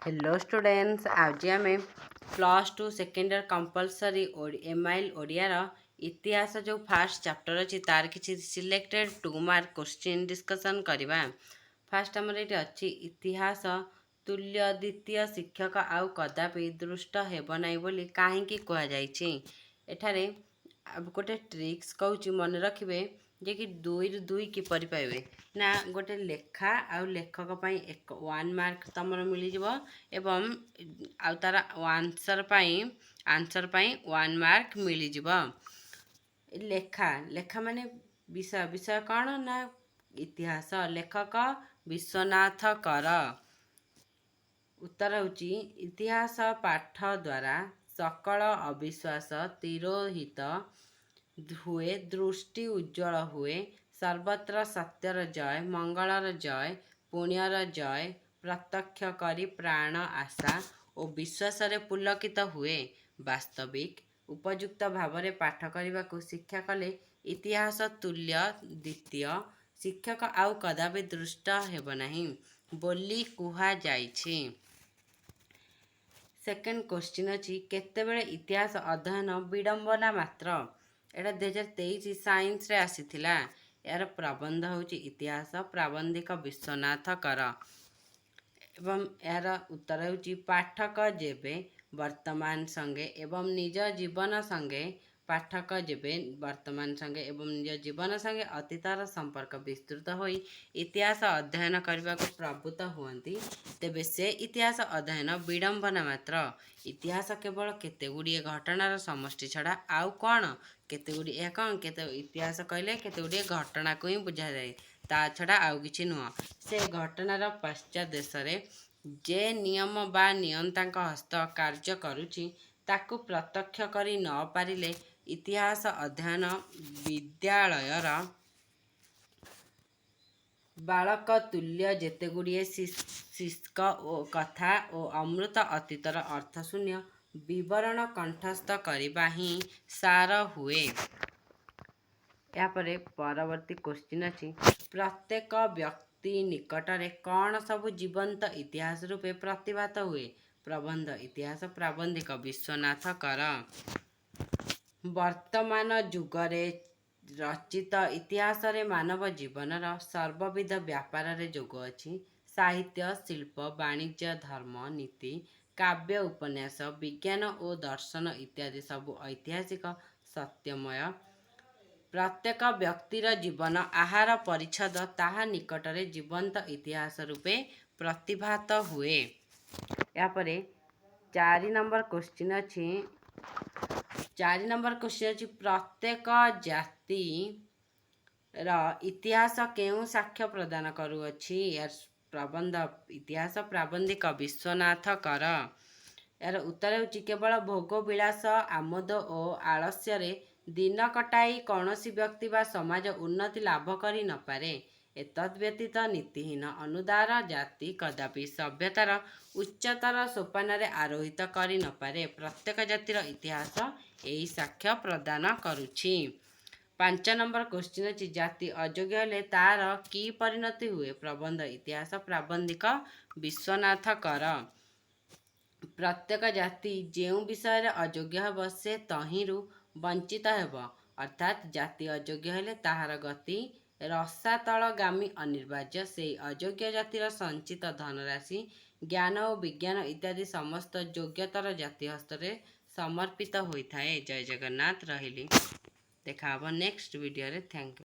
Hello students, आज आम +2 second year compulsory MIL Odiyar इतिहास जो फास्ट चैप्टर अच्छी तार किसी सिलेक्टेड 2 मार्क क्वेश्चन डिस्कसन करवा। फास्ट आमर ये अच्छी इतिहास तुल्य द्वितीय शिक्षक आउ कदापि दृष्ट हेब नाई बोली कहीं कहुई। गोटे ट्रिक्स कहूँ मन रखिए जे कि 2 ରୁ 2 किपर पाइबे ना गोटे लेखा आउ लेखक पाई 1 मार्क तमर मिल एवं आउ तार आंसर पाई 1 मार्क मिल लेखा लेखा माने विषय विषय कौन ना इतिहास लेखक विश्वनाथ कर। उत्तर होची इतिहास पाठ द्वारा सकल अविश्वास तिरोहित हुए, दृष्टि उज्ज्वल हुए, सर्वत्र सत्यर जय, मंगलर जय, पुण्यर जय, प्रत्यक्ष करी प्राण आशा और विश्वास रे पुलकित हुए। वास्तविक उपयुक्त भाव में पाठ करने को शिक्षा कले इतिहास तुल्य द्वितीय शिक्षक आउ कदापि दृष्ट हेब नहीं बोली कुहा जाइछि। सेकेंड क्वेश्चन अच्छी केतेबेले इतिहास अध्ययन विडंबना मात्र। एटा 2023 साइंस रे आसीथिला। यार प्रबंध होची इतिहास प्राबंधिक विश्वनाथ कर एवं यार उत्तर होची पाठक जेबे वर्तमान संगे एवं निज जीवन संगे पाठक जेबे वर्तमान संगे एवं निज जीवन संगे अतीतर संपर्क विस्तृत होई इतिहास अध्ययन करने को प्रवृत्त हुअन्ति तेबे से इतिहास अध्ययन विडंबना मात्र। इतिहास केवल केते गुड़िए घटनार समष्टि छड़ा आउ कौन केते गुड़िए कौन केते इतिहास कहले केते गुड़िए घटना को ही बुझा जाए ता छड़ा आउ किछि नुह। से घटनार पश्चात देश रे जे नियम बा नियंतांक हस्त कार्य करुछि ताकु प्रत्यक्ष करी न पारिले इतिहास अध्ययन विद्यालयर बालक तुल्य जेते गुड़िए शिष्क ओ कथा और अमृत अतीतर अर्थशून्य विवरण कंठस्थ करवा ही सार हुए। यापर परवर्ती क्वेश्चन अच्छी प्रत्येक व्यक्ति निकटरे कौन सब जीवंत इतिहास रूपे प्रतिभात हुए। प्रबंध इतिहास प्राबंधिक विश्वनाथ कर। वर्तमान जुगरे रचित इतिहास रे मानव जीवनर सर्वविध व्यापार रे जोग अच्छी। साहित्य शिल्प वाणिज्य धर्म नीति काव्य उपन्यास विज्ञान और दर्शन इत्यादि सबु ऐतिहासिक सत्यमय। प्रत्येक व्यक्तिर जीवन आहार परिच्छद ताहा निकटरे जीवंत इतिहास रूपे प्रतिभात हुए। यापर 4 नंबर क्वेश्चन अच्छी 4 नंबर क्वेश्चन अच्छी प्रत्येक जाति र इतिहास केउ साक्ष्य प्रदान करुअछि। यार प्रबंध इतिहास प्राबंधिक विश्वनाथ कर। यार उत्तर होची केवल भोग विलास आमोद और आलस्य रे दिन कटाई कौनसी व्यक्ति बा समाज उन्नति लाभ करि न पारे। एतद् व्यतीत नीतिहीन अनुदार जाति कदापि सभ्यतार उच्चतर सोपान रे आरोहित करि न पारे। प्रत्येक जातिर इतिहास एही साक्ष्य प्रदान करुछि। 5 नंबर क्वेश्चन अच्छी जाति अयोग्य हेले तार की परिणति हुए। प्रबंध इतिहास प्राबंधिक विश्वनाथ कर। प्रत्येक जाति जेउ विषय अयोग्य हेब से तहिरु वंचित हेब अर्थात जाति अयोग्य हेले ताहार गति रसातलगामी अनिर्वार्य। से अयोग्य जातिर संचित धनराशि ज्ञान और विज्ञान इत्यादि समस्त योग्यतर जाति हस्तरे समर्पित होता है। जय जगन्नाथ रहिली। देखा नेक्स्ट वीडियो रे। Thank you.